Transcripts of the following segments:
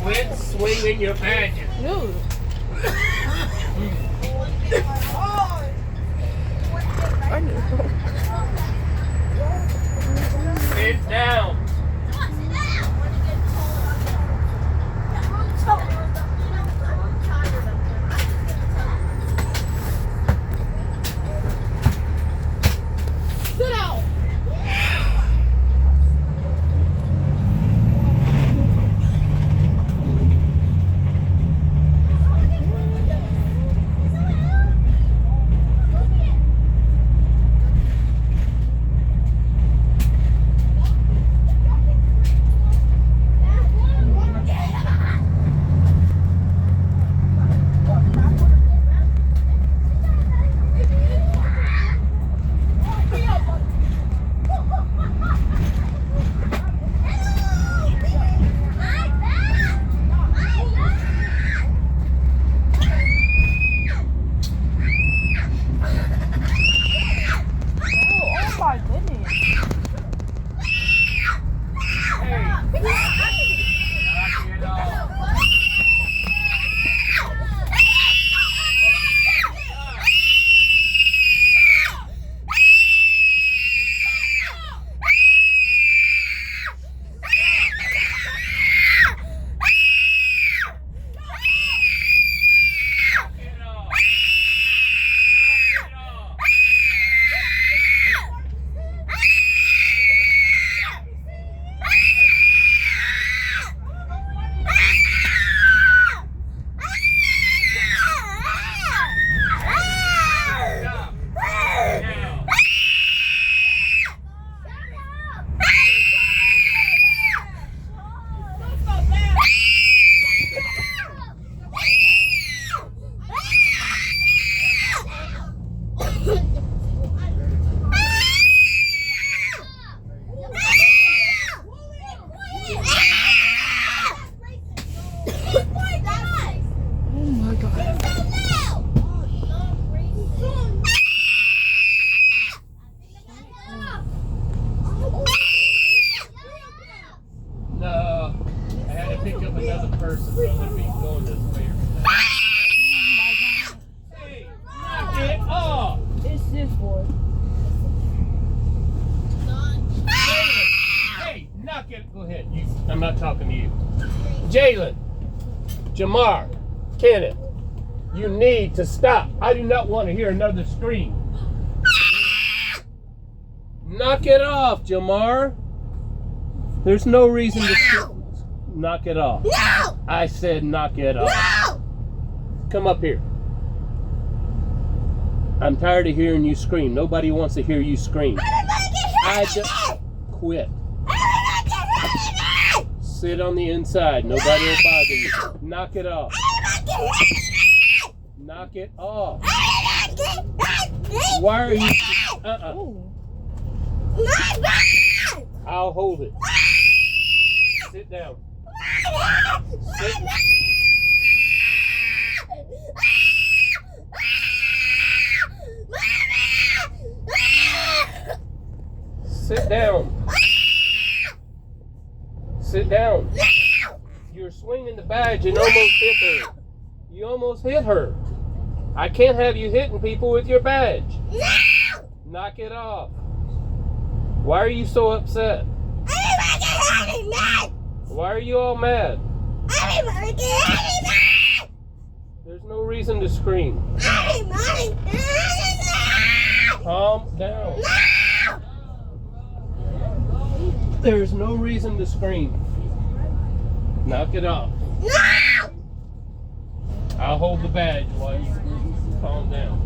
Quit swinging your badges. Dude. Sit down. Sit down. No, I had to pick up another person, so they'd be going this way. Hey, knock it off! It's this boy. Hey, knock it. Go ahead. I'm not talking to you. Jalen, Jamar, Kenneth, you need to stop. I do not want to hear another scream. Knock it off, Jamar. There's no reason to knock it off. No! I said knock it off. No! Come up here. I'm tired of hearing you scream. Nobody wants to hear you scream. I just quit. Sit on the inside. Nobody will bother you. Knock it off. Knock it off. Why are you? I'll hold it. Sit down. Sit. Sit down. Sit down. You're swinging the badge and almost hit her. You almost hit her. I can't have you hitting people with your badge. Knock it off. Why are you so upset? Why are you all mad? There's no reason to scream. Calm down. There's no reason to scream. Knock it off. I'll hold the badge while you calm down.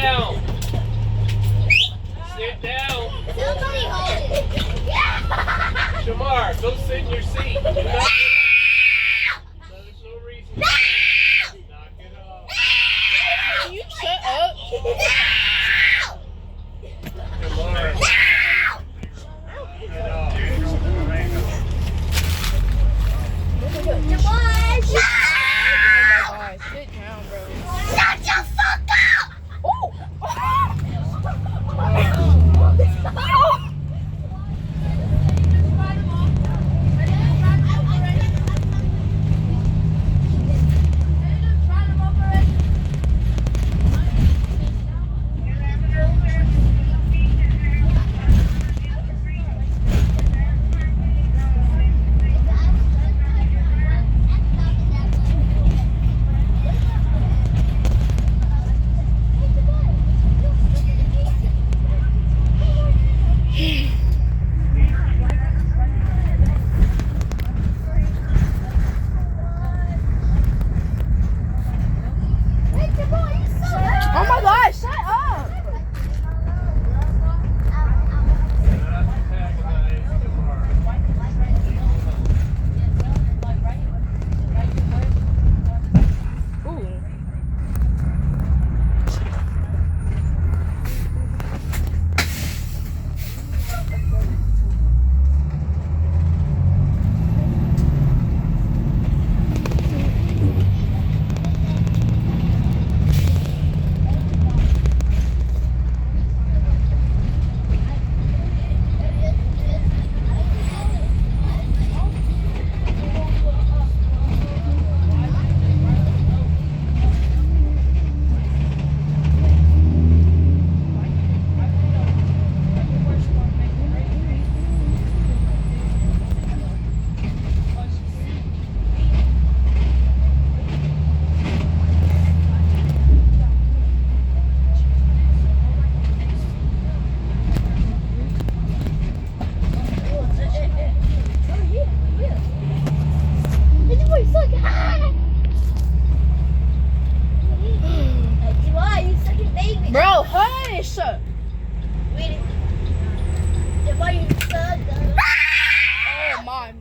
down. Sit down. Somebody hold it. Shamar, go sit in your seat. Do not get up. There's no reason to knock it off. Can you shut up? Shamar. Get off. Oh my gosh, sit down, bro. Shut the fuck up! Oh! Oh my gosh, shut up! Ooh. Bro, hush! Oh my